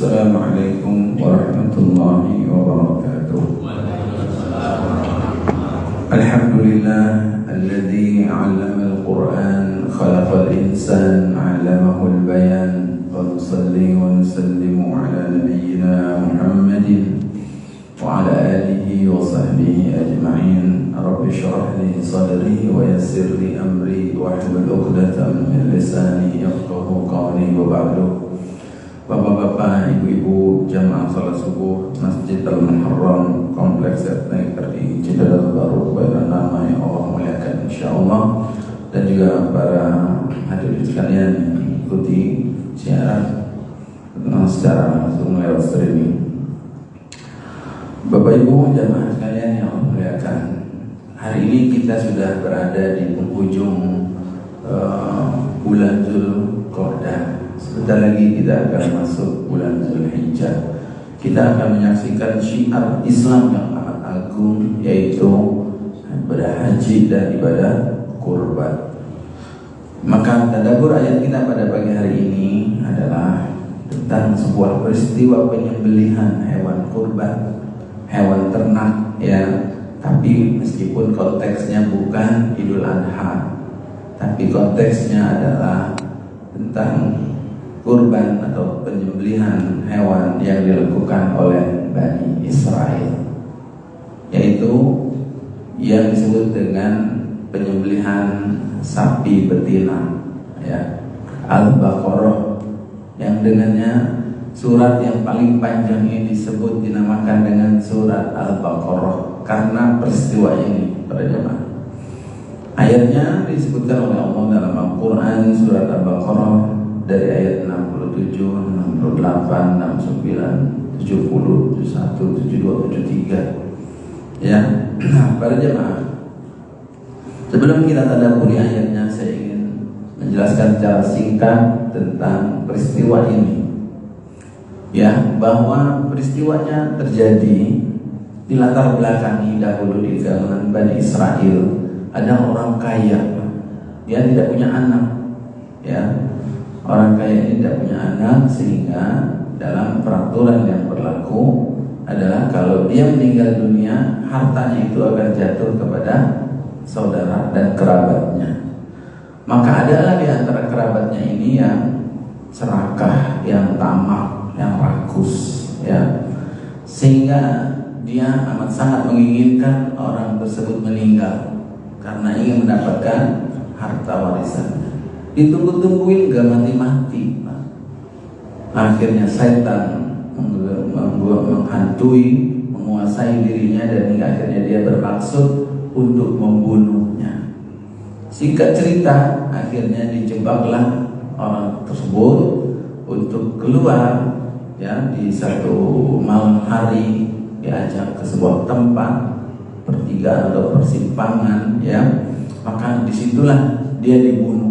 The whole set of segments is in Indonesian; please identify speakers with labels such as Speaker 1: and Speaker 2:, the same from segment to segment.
Speaker 1: Assalamualaikum warahmatullahi wabarakatuh. Alhamdulillah alladzi 'allama al-Qur'an khalaqal insan 'allamahul bayan wa nusalli wa nusallimu ala nabiyyina Muhammadin wa ala alihi wa sahbihi ajma'in. Rabbi shrah li sadri wa yassir li amri wa hlul 'uqdatam min lisani yafqahu qawli wa ba'du. Bapak-bapak, ibu-ibu, jamaah salat subuh Masjid Al-Muharram Kompleks Etnik di Cidadal Baru, Badan Nama yang Allah muliakan insyaallah, dan juga para hadirin sekalian yang mengikuti siaran secara langsung lewat streaming. Bapak Ibu, jamaah sekalian yang Allah muliakan, hari ini kita sudah berada di penghujung bulan Dzulqa'dah. Sebentar lagi kita akan masuk bulan Zulhijjah. Kita akan menyaksikan syiar Islam yang amat agung, yaitu ibadah haji dan ibadah kurban. Maka tadabbur ayat kita pada pagi hari ini adalah tentang sebuah peristiwa penyembelihan hewan kurban, hewan ternak, ya. Tapi meskipun konteksnya bukan Idul Adha, tapi konteksnya adalah tentang kurban atau penyembelihan hewan yang dilakukan oleh Bani Israel, yaitu yang disebut dengan penyembelihan sapi betina, ya, Al-Baqarah, yang dengannya surat yang paling panjang ini disebut dinamakan dengan surat Al-Baqarah karena peristiwa ini pada jemaah. Ayatnya disebutkan oleh Allah dalam Al-Quran surat Al-Baqarah dari ayat 67, 68, 69, 70, 71, 72, 73. Ya, para jemaah, sebelum kita tadabburi ayatnya, saya ingin menjelaskan secara singkat tentang peristiwa ini. Ya, bahwa peristiwanya terjadi di latar belakangi dahulu di kalangan Bani Israel. Ada orang kaya, dia tidak punya anak, ya. Orang kaya ini tidak punya anak, sehingga dalam peraturan yang berlaku adalah kalau dia meninggal dunia, hartanya itu akan jatuh kepada saudara dan kerabatnya. Maka adalah di antara kerabatnya ini yang serakah, yang tamak, yang rakus, ya, sehingga dia amat sangat menginginkan orang tersebut meninggal karena ingin mendapatkan harta warisannya. Ditunggu-tungguin gak mati-mati. Akhirnya setan menghantui, menguasai dirinya, dan hingga akhirnya dia bermaksud untuk membunuhnya. Singkat cerita, akhirnya dijebaklah orang tersebut untuk keluar, ya, di satu malam hari diajak ke sebuah tempat pertigaan atau persimpangan, ya. Maka disitulah dia dibunuh.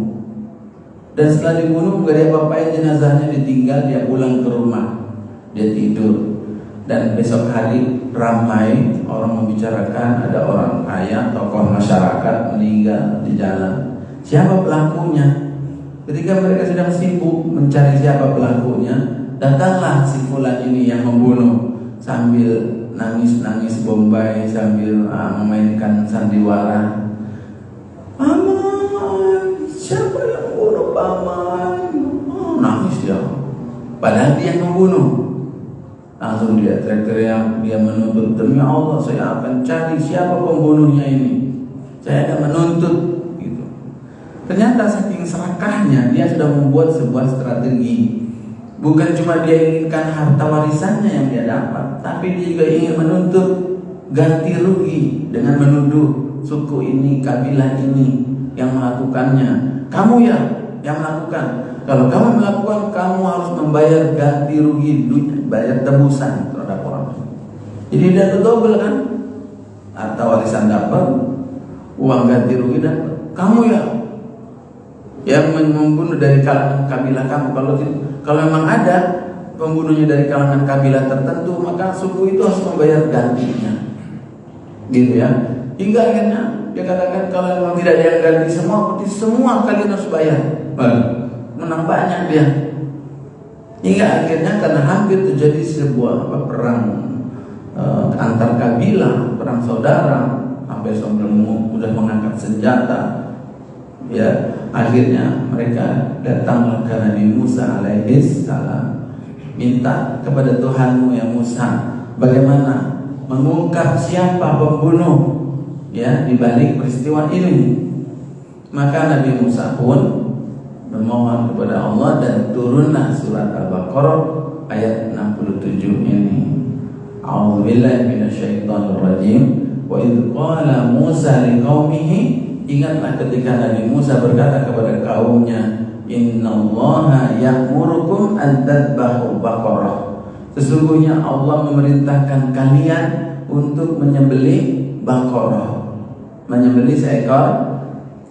Speaker 1: Dan setelah dibunuh gak dia apa-apain jenazahnya, ditinggal, dia pulang ke rumah, dia tidur. Dan besok hari ramai orang membicarakan ada orang kaya, tokoh masyarakat meninggal di jalan. Siapa pelakunya? Ketika mereka sedang sibuk mencari siapa pelakunya, datanglah si fulan ini yang membunuh, sambil nangis-nangis bombay, sambil memainkan sandiwara. Aman, siapa yang bunuh paman? Oh, nangis dia. Padahal dia yang membunuh. Langsung dia teriak-teriak, dia menuntut, demi Allah saya akan cari siapa pembunuhnya ini. Saya akan menuntut, gitu. Ternyata saking serakahnya, dia sudah membuat sebuah strategi. Bukan cuma dia inginkan harta warisannya yang dia dapat, tapi dia juga ingin menuntut ganti rugi dengan menuduh suku ini, kabilah ini yang melakukannya. Kamu ya yang melakukan. Kalau kamu melakukan, kamu harus membayar ganti rugi, bayar tebusan terhadap orang. Jadi dia double kan? Harta warisan dapat, uang ganti rugi dapat. Kamu ya yang membunuh dari kalangan kabilah kamu. Kalau memang ada pembunuhnya dari kalangan kabilah tertentu, maka suku itu harus membayar gantinya. Gitu ya. Hingga akhirnya dia katakan kalau memang tidak ada yang ganti semua, berarti semua kalian harus bayar. Menang banyak dia. Hingga akhirnya karena hampir terjadi sebuah perang antar kabilah, perang saudara, sampai sudah mengangkat senjata, ya akhirnya mereka datanglah ke Nabi Musa alaihi salam, minta kepada Tuhanmu ya Musa, bagaimana mengungkap siapa pembunuh ya di balik peristiwa ini. Maka Nabi Musa pun memohon kepada Allah dan turunlah surat Al-Baqarah ayat 67 ini. A'udzubillahi minasyaitonirrajim. Wa idz qala Musa liqaumihi, ingatlah ketika Nabi Musa berkata kepada kaumnya, innallaha ya'murukum an tadbahu baqarah. Sesungguhnya Allah memerintahkan kalian untuk menyembelih baqarah, menyembelih seekor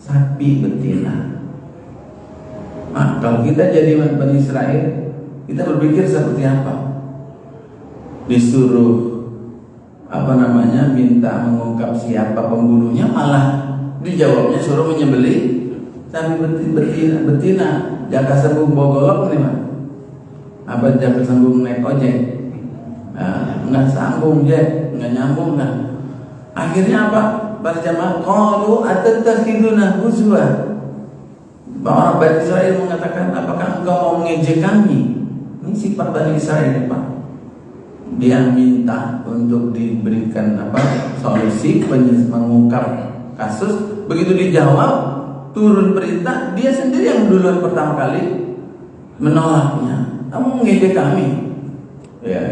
Speaker 1: sapi betina. Nah, kalau kita jadi Bani Israel, kita berpikir seperti apa? Disuruh minta mengungkap siapa pembunuhnya, malah dijawabnya suruh menyembelih sapi betina. Jaka sembung bogolok nih mah. Apa jaka sembung naik ojek? Nah, nggak sambung je, nggak nyambung kan? Akhirnya apa? Para jamaah qalu atattakhiduna huzwa. Orang Bani Israel mengatakan, apakah engkau mau mengejek kami? Ini sifat Bani Israel, Pak. Dia minta untuk diberikan solusi mengungkap kasus. Begitu dijawab, turun perintah, dia sendiri yang duluan pertama kali menolaknya. Kamu mengejek kami? Ya,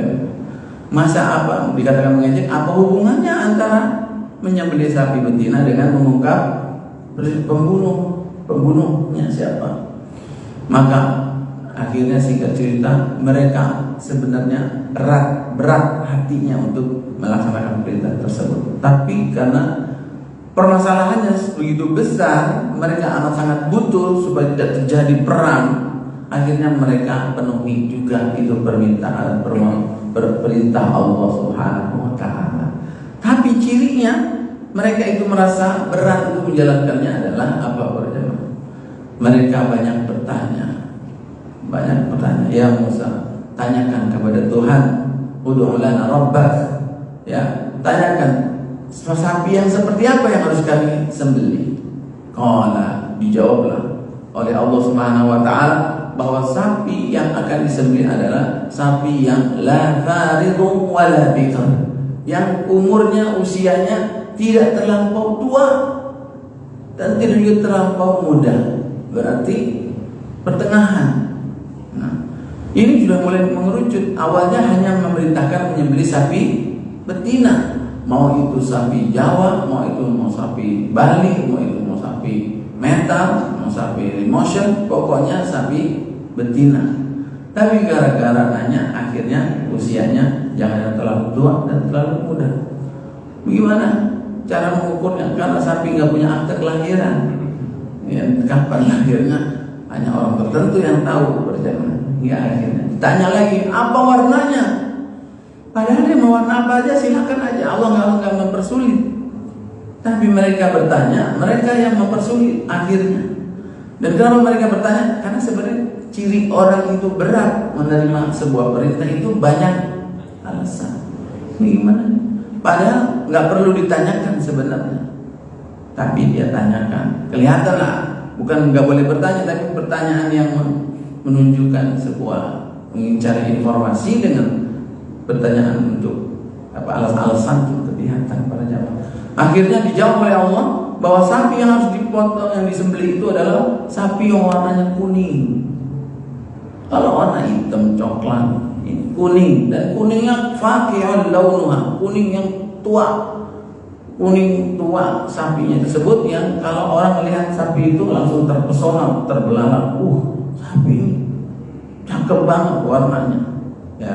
Speaker 1: masa apa dikatakan mengejek? Apa hubungannya antara menyembelih sapi betina dengan mengungkap pembunuhnya siapa? Maka akhirnya singkat cerita, mereka sebenarnya berat hatinya untuk melaksanakan perintah tersebut. Tapi karena permasalahannya begitu besar, mereka amat sangat butuh supaya tidak terjadi perang. Akhirnya mereka penuhi juga itu permintaan perintah Allah Subhanahu wa taala. Tapi cirinya mereka itu merasa berat untuk menjalankannya adalah apa? Mereka banyak bertanya. Ya Musa, tanyakan kepada Tuhan, ud'u lana rabbak. Ya, tanyakan sapi yang seperti apa yang harus kami sembelih. Qala, dijawablah oleh Allah Subhanahu wa taala bahwa sapi yang akan disembelih adalah sapi yang la faridun wala bikr, yang umurnya usianya tidak terlampau tua dan tidak juga terlampau muda, berarti pertengahan. Nah, ini sudah mulai mengerucut. Awalnya hanya memerintahkan menyembelih sapi betina, mau itu sapi Jawa, mau sapi Bali, mau sapi metal, mau sapi Limotion, pokoknya sapi betina. Tapi gara-gara nanya, akhirnya usianya jangan terlalu tua dan terlalu muda. Bagaimana cara mengukurnya? Karena sapi nggak punya akte kelahiran. Ya, kapan lahirnya hanya orang tertentu yang tahu berjamaah. Ya, akhirnya ditanya lagi, apa warnanya? Padahal dia mau warna apa aja silakan aja, Allah nggak mempersulit. Tapi mereka bertanya, mereka yang mempersulit akhirnya. Dan kenapa mereka bertanya? Karena sebenarnya ciri orang itu berat menerima sebuah perintah itu banyak alasan. Ini gimana? Padahal nggak perlu ditanyakan sebenarnya, tapi dia tanyakan. Kelihatan lah, bukan nggak boleh bertanya, tapi pertanyaan yang menunjukkan sebuah mengincar informasi dengan pertanyaan untuk alasan itu kelihatan para jamaah. Akhirnya dijawab oleh Allah bahwa sapi yang harus dipotong, yang disembelih itu adalah sapi yang warnanya kuning. Kalau warna hitam coklat, ini kuning, dan kuningnya faqi'ul launuha, kuning yang tua. Kuning tua sapinya tersebut yang kalau orang melihat sapi itu langsung terpesona, terbelalak. Sapi ini cakep banget warnanya. Ya.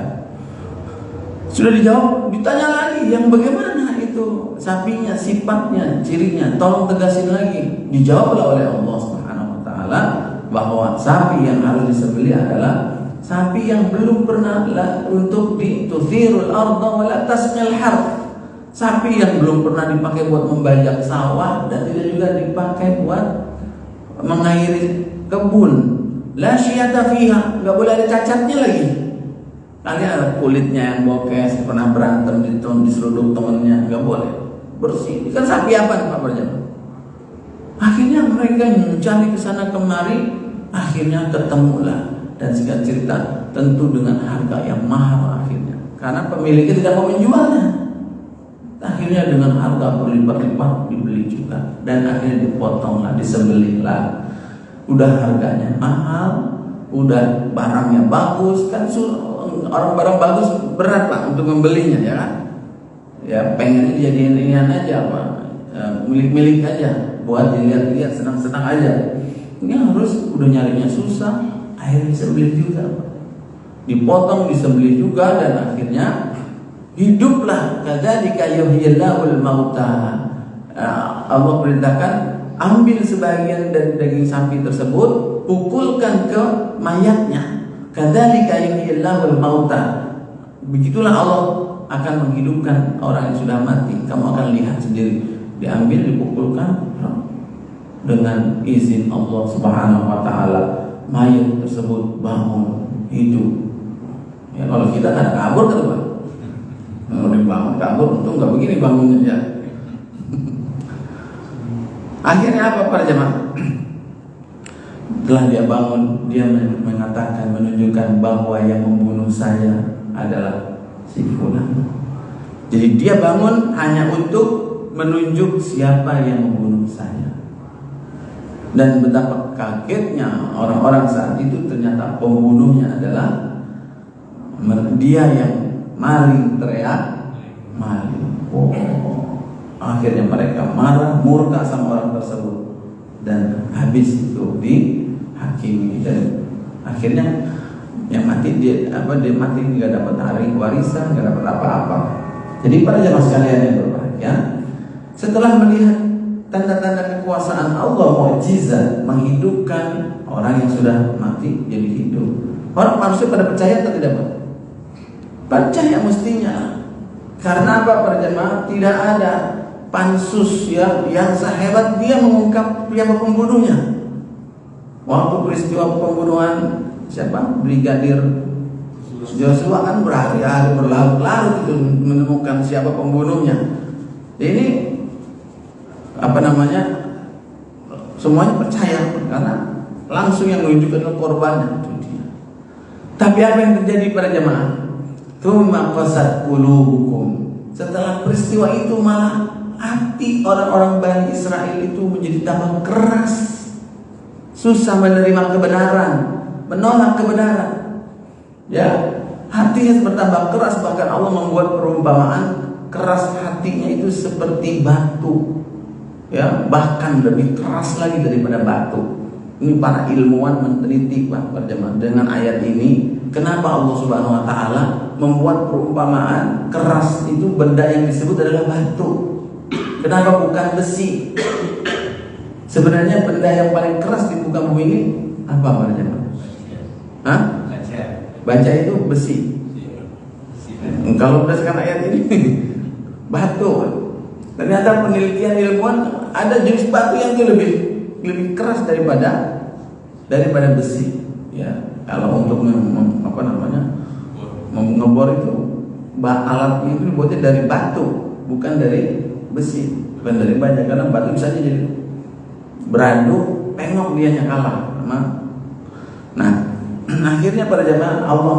Speaker 1: Sudah dijawab, ditanya lagi yang bagaimana itu sapinya, sifatnya, cirinya, tolong tegasin lagi. Dijawablah oleh Allah Subhanahu wa taala bahwa sapi yang harus disembelih adalah sapi yang belum pernah untuk dituthirul arda wa la tasqil harth. Sapi yang belum pernah dipakai buat membajak sawah dan tidak juga dipakai buat mengairi kebun. la syiyata fiha, nggak boleh ada cacatnya lagi. Kalian kulitnya yang bokes, pernah berantem diseruduk temennya, nggak boleh, bersih. Ini kan sapi apa Pak Berjamaah? Akhirnya mereka mencari ke sana kemari, akhirnya ketemulah, dan singkat cerita tentu dengan harga yang mahal akhirnya, karena pemiliknya tidak mau menjualnya. Akhirnya dengan harga berlipat-lipat dibeli juga, dan akhirnya dipotonglah, disembelihlah. Udah harganya mahal, udah barangnya bagus, kan orang barang bagus berat Pak untuk membelinya, ya kan? Ya pengennya dijadiin inian aja Pak, milik-milik aja, buat dilihat-lihat, senang-senang aja. Ini harus udah nyarinya susah, akhirnya disembelih juga, dipotong, disembelih juga, dan akhirnya hiduplah. Kadzalika yuhyillahul mauta. Allah perintahkan, ambil sebagian dari daging sapi tersebut, pukulkan ke mayatnya. Kadzalika yuhyillahul mauta. Begitulah Allah akan menghidupkan orang yang sudah mati. Kamu akan lihat sendiri, diambil, dipukulkan, dengan izin Allah Subhanahu wa taala, mayat tersebut bangun, hidup. Ya, kalau kita kan kabur kan Pak. Kalau dibangun kabur, untung nggak begini bangunnya ya. Akhirnya apa para jemaah? Setelah dia bangun, dia mengatakan, menunjukkan bahwa yang membunuh saya adalah si fulan. Jadi dia bangun hanya untuk menunjuk siapa yang membunuh saya. Dan betapa kagetnya orang-orang saat itu, ternyata pembunuhnya adalah dia yang maling, teriak maling. Akhirnya mereka marah, murka sama orang tersebut, dan habis itu dihakimi. Dan akhirnya yang mati dia mati nggak dapat warisan, nggak dapat apa-apa. Jadi para jemaah sekalian yang berbahagia, setelah melihat tanda-tanda kekuasaan Allah, mukjizat menghidupkan orang yang sudah mati jadi hidup, orang manusia pada percaya atau tidak Pak? Percaya mestinya. Karena apa para jemaah? Tidak ada pansus ya yang sehebat dia mengungkap siapa pembunuhnya. Waktu peristiwa pembunuhan siapa? Brigadir Joshua kan berhari-hari, berlarut-larut itu menemukan siapa pembunuhnya. Ini semuanya percaya karena langsung yang menunjukkan korbannya itu dia. Tapi apa yang terjadi pada jemaah? Tsumma qasat qulubukum. Setelah peristiwa itu malah hati orang-orang Bani Israel itu menjadi tambah keras, susah menerima kebenaran, menolak kebenaran. Ya, hatinya bertambah keras, bahkan Allah membuat perumpamaan keras hatinya itu seperti batu. Ya, bahkan lebih keras lagi daripada batu. Ini para ilmuwan meneliti Pak berjamaah dengan ayat ini. Kenapa Allah Subhanahu wa taala membuat perumpamaan keras itu benda yang disebut adalah batu? Kenapa bukan besi? Sebenarnya benda yang paling keras di muka bumi ini apa berjamaah? Hah? Baca itu besi. Kalau berdasarkan ayat ini batu. Ternyata penelitian ilmuwan ada jenis batu yang itu lebih keras daripada besi. Ya, kalau untuk ngebor itu alatnya itu dibuatnya dari batu, bukan dari besi, bukan dari baja. Karena batu bisa aja jadi beradu, pengok dianya kalah. Nah, akhirnya pada jamaah Allah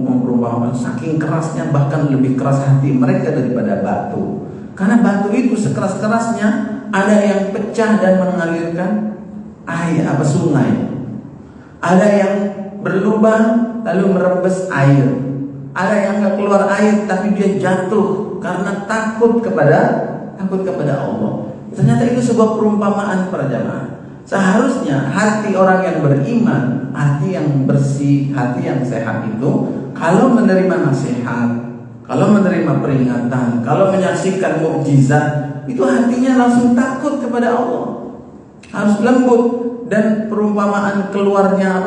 Speaker 1: memperumpamakan saking kerasnya, bahkan lebih keras hati mereka daripada batu. Karena batu itu sekeras-kerasnya ada yang pecah dan mengalirkan air sungai. Ada yang berlubang lalu merembes air. Ada yang enggak keluar air tapi dia jatuh karena takut kepada Allah. Ternyata itu sebuah perumpamaan para jamaah. Seharusnya hati orang yang beriman, hati yang bersih, hati yang sehat itu kalau menerima nasihat, kalau menerima peringatan, kalau menyaksikan mukjizat, itu hatinya langsung takut kepada Allah. Harus lembut. Dan perumpamaan keluarnya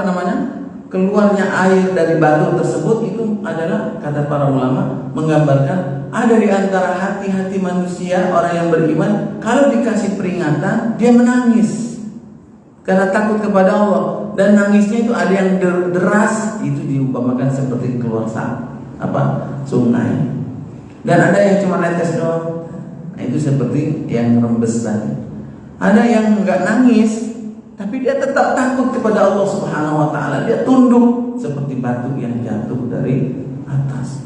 Speaker 1: keluarnya air dari batu tersebut itu adalah, kata para ulama, menggambarkan ada di antara hati-hati manusia orang yang beriman, kalau dikasih peringatan dia menangis karena takut kepada Allah. Dan nangisnya itu ada yang deras, itu diumpamakan seperti keluar sungai. Dan ada yang cuma netes doang, nah itu seperti yang rembes tadi. Ada yang nggak nangis, tapi dia tetap takut kepada Allah Subhanahu wa Ta'ala. Dia tunduk seperti batu yang jatuh dari atas.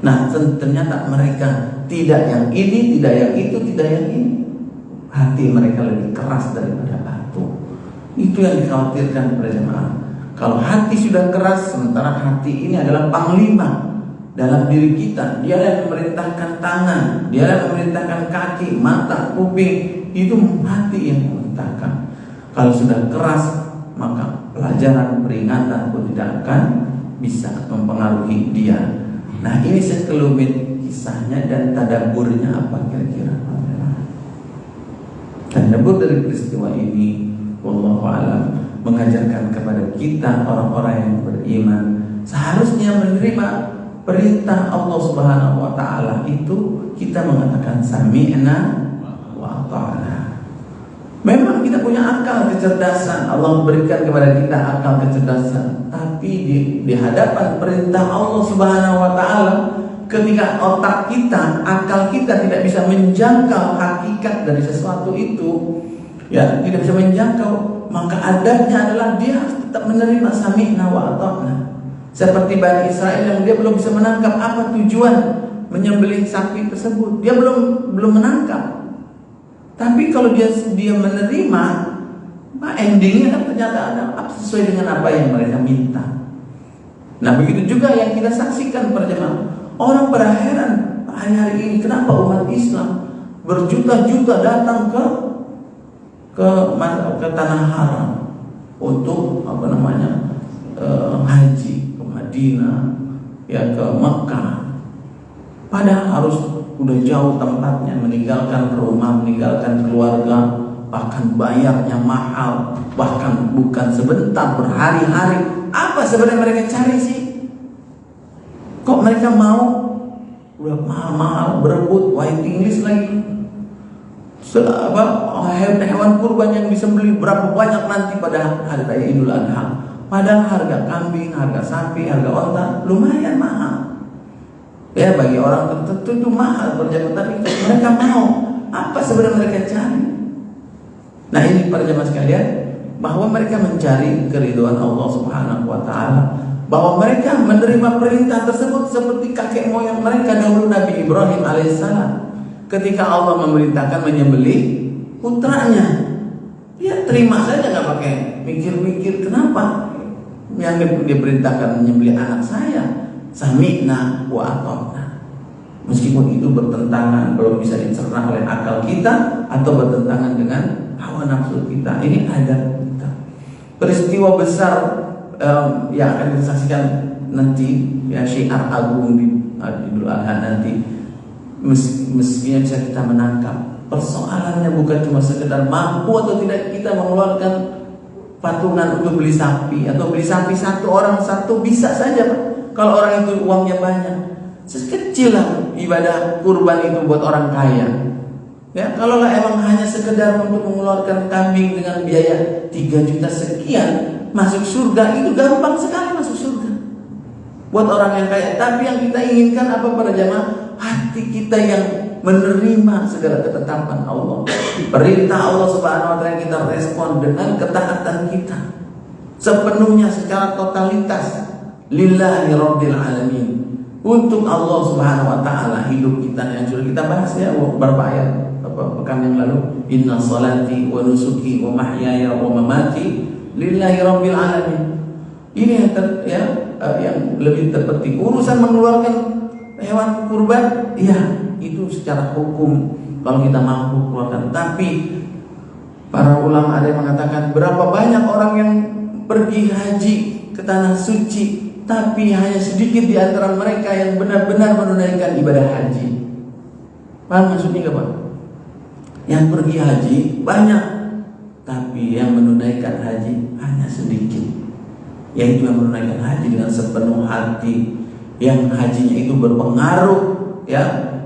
Speaker 1: Nah, ternyata mereka tidak yang ini, tidak yang itu, tidak yang ini. Hati mereka lebih keras daripada batu. Itu yang dikhawatirkan para jemaah. Kalau hati sudah keras, sementara hati ini adalah panglima dalam diri kita. Dia yang memerintahkan tangan, dia yang memerintahkan kaki, mata, kuping. Itu hati yang memerintahkan. Kalau sudah keras, maka pelajaran, peringatan pun tidak akan bisa mempengaruhi dia. Nah, ini sekelumit kisahnya dan tadaburnya apa kira-kira? Tadabbur dari peristiwa ini, wallahu a'lam, mengajarkan kepada kita orang-orang yang beriman seharusnya menerima perintah Allah Subhanahu wa Ta'ala itu. Kita mengatakan sami'na wa ata'na. Memang kita punya akal kecerdasan, Allah berikan kepada kita akal kecerdasan, tapi di hadapan perintah Allah Subhanahu wa Ta'ala, ketika otak kita, akal kita tidak bisa menjangkau hakikat dari sesuatu itu, ya, tidak bisa menjangkau, maka adabnya adalah dia harus tetap menerima sami'na wa ata'na. Seperti Bani Israel yang dia belum bisa menangkap apa tujuan menyembelih sapi tersebut. Dia belum menangkap. Tapi kalau dia menerima, endingnya kan ternyata ada sesuai dengan apa yang mereka minta. Nah, begitu juga yang kita saksikan para jemaah. Orang pada heran hari ini kenapa umat Islam berjuta-juta datang ke tanah haram untuk haji ke Madinah, ya, ke Mekah. Padahal harus udah jauh tempatnya, meninggalkan rumah, meninggalkan keluarga, bahkan bayarnya mahal, bahkan bukan sebentar, berhari-hari. Apa sebenarnya mereka cari sih? Kok mereka mau udah mahal-mahal berebut waiting list lagi? Hewan kurban yang disembelih berapa banyak nanti pada hari raya Idul Adha. Padahal harga kambing, harga sapi, harga onta lumayan mahal. Ya, bagi orang tertentu itu mahal berjamaah, tapi mereka mau. Apa sebenarnya mereka cari? Nah, ini para jamaah sekalian, bahwa mereka mencari keridhaan Allah Subhanahu wa Ta'ala, bahwa mereka menerima perintah tersebut seperti kakek moyang mereka dahulu, Nabi Ibrahim alaihissalam. Ketika Allah memerintahkan menyembelih putranya, dia terima saja, nggak pakai mikir-mikir kenapa yang diperintahkan menyembelih anak saya. Sami'na wa ata'na. Meskipun itu bertentangan, belum bisa dicerna oleh akal kita, atau bertentangan dengan hawa nafsu kita. Ini ada kita. Peristiwa besar yang akan kita saksikan nanti, ya, syiar agung di Idul Adha nanti, mestinya bisa kita menangkap. Persoalannya bukan cuma sekedar mampu atau tidak kita mengeluarkan patungan untuk beli sapi, atau beli sapi satu orang satu bisa saja, Pak. Kalau orang itu uangnya banyak, sekecil lah ibadah kurban itu buat orang kaya. Ya, kalau emang hanya sekedar untuk mengeluarkan kambing dengan biaya 3 juta sekian masuk surga, itu gampang sekali masuk surga buat orang yang kaya. Tapi yang kita inginkan apa para jamaah? Hati kita yang menerima segala ketetapan Allah, perintah Allah Subhanahu wa Ta'ala, kita respon dengan ketaatan kita sepenuhnya secara totalitas. Lillahi Rabbil Alamin, untuk Allah Subhanahu wa Ta'ala hidup kita yang sudah kita bahas, ya, beberapa ayat pekan yang lalu. Inna salati wa nusuki wa mahyaya wa mamati lillahi Rabbil Alamin. Ini yang lebih terpenting. Urusan mengeluarkan hewan kurban, ya, itu secara hukum kalau kita mampu keluarkan. Tapi para ulama ada yang mengatakan, berapa banyak orang yang pergi haji ke tanah suci, tapi hanya sedikit di antara mereka yang benar-benar menunaikan ibadah haji. Paham maksudnya nggak, Pak? Yang pergi haji banyak, tapi yang menunaikan haji hanya sedikit. Yaitu yang menunaikan haji dengan sepenuh hati, yang hajinya itu berpengaruh, ya,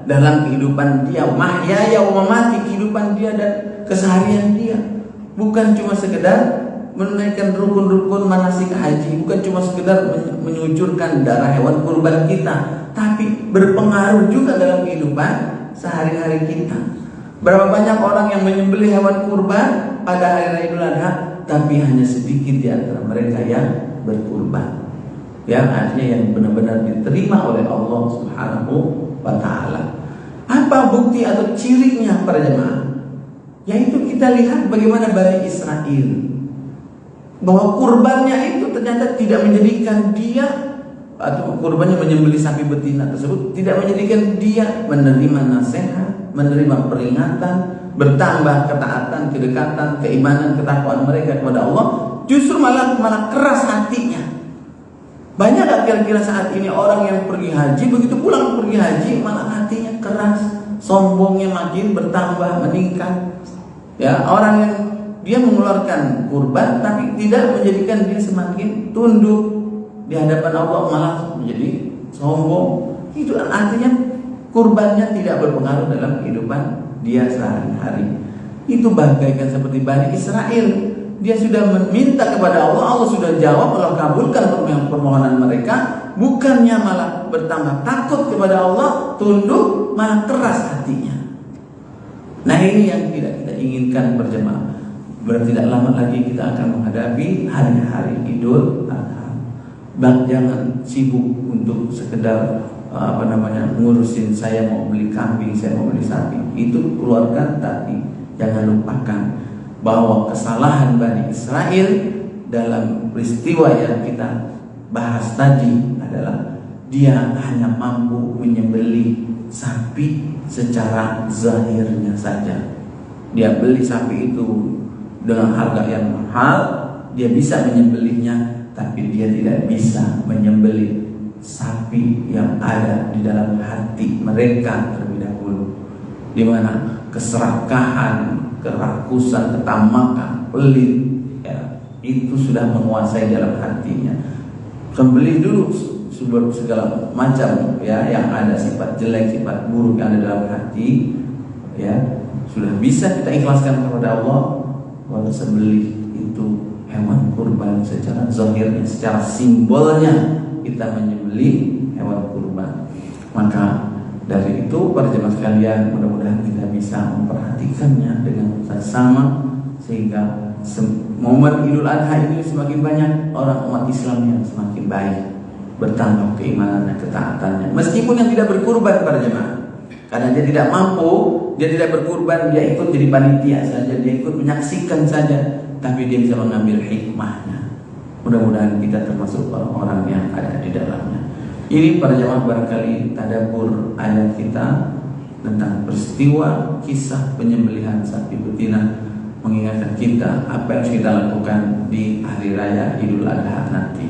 Speaker 1: dalam kehidupan dia, mahyaya wa mamati, kehidupan dia dan keseharian dia. Bukan cuma sekedar menunaikan rukun-rukun manasik haji bukan cuma sekedar menyucurkan darah hewan kurban kita, tapi berpengaruh juga dalam kehidupan sehari-hari kita. Berapa banyak orang yang menyembelih hewan kurban pada hari raya Idul Adha, tapi hanya sedikit di antara mereka yang berkurban, yang artinya yang benar-benar diterima oleh Allah Subhanahu wa Ta'ala. Apa bukti atau cirinya para jemaah? Yaitu kita lihat bagaimana Bani Israel, bahwa kurbannya itu ternyata tidak menjadikan dia, atau kurbannya menyembelih sapi betina tersebut tidak menjadikan dia menerima nasihat, menerima peringatan, bertambah ketaatan, kedekatan, keimanan, ketakwaan mereka kepada Allah. Justru malah keras hatinya. Banyak gak kira-kira saat ini orang yang pergi haji, begitu pulang pergi haji malah hatinya keras, sombongnya makin bertambah, meningkat. Ya, orang yang dia mengeluarkan kurban tapi tidak menjadikan dia semakin tunduk di hadapan Allah, malah menjadi sombong. Itu artinya kurbannya tidak berpengaruh dalam kehidupan dia sehari-hari. Itu bagaikan seperti Bani Israel. Dia sudah meminta kepada Allah, Allah sudah jawab, Allah kabulkan permohonan mereka. Bukannya malah bertambah takut kepada Allah, tunduk, malah keras hatinya. Nah, ini yang tidak kita inginkan berjemaah. Berarti tidak lama lagi kita akan menghadapi hari-hari Idul Adha. Jangan sibuk untuk sekedar ngurusin saya mau beli kambing, saya mau beli sapi. Itu keluarkan, tapi jangan lupakan bahwa kesalahan Bani Israel dalam peristiwa yang kita bahas tadi adalah dia hanya mampu menyembelih sapi secara zahirnya saja. Dia beli sapi itu dengan harga yang mahal, dia bisa menyembelihnya, tapi dia tidak bisa menyembelih sapi yang ada di dalam hati mereka terlebih dahulu, di mana keserakahan, kerakusan, ketamakan, pelit, ya, itu sudah menguasai dalam hatinya. Sembelih dulu segala macam, ya, yang ada sifat jelek, sifat buruk yang ada dalam hati, ya, sudah bisa kita ikhlaskan kepada Allah. Walau sembelih itu hewan kurban secara zahirnya, secara simbolnya kita menyembelih hewan kurban. Maka dari itu para jemaah sekalian, mudah-mudahan kita bisa memperhatikannya dengan seksama, sehingga momen Idul Adha ini semakin banyak orang umat Islam yang semakin baik, bertambah keimanannya, ketaatannya. Meskipun yang tidak berkurban para jemaah, karena dia tidak mampu, dia tidak berkurban, dia ikut jadi panitia saja, dia ikut menyaksikan saja, tapi dia bisa mengambil hikmahnya. Mudah-mudahan kita termasuk orang-orang yang ada di dalamnya. Ini para jemaah barangkali tadabbur ayat kita tentang peristiwa kisah penyembelihan sapi betina, mengingatkan kita apa yang kita lakukan di hari raya Idul Adha nanti.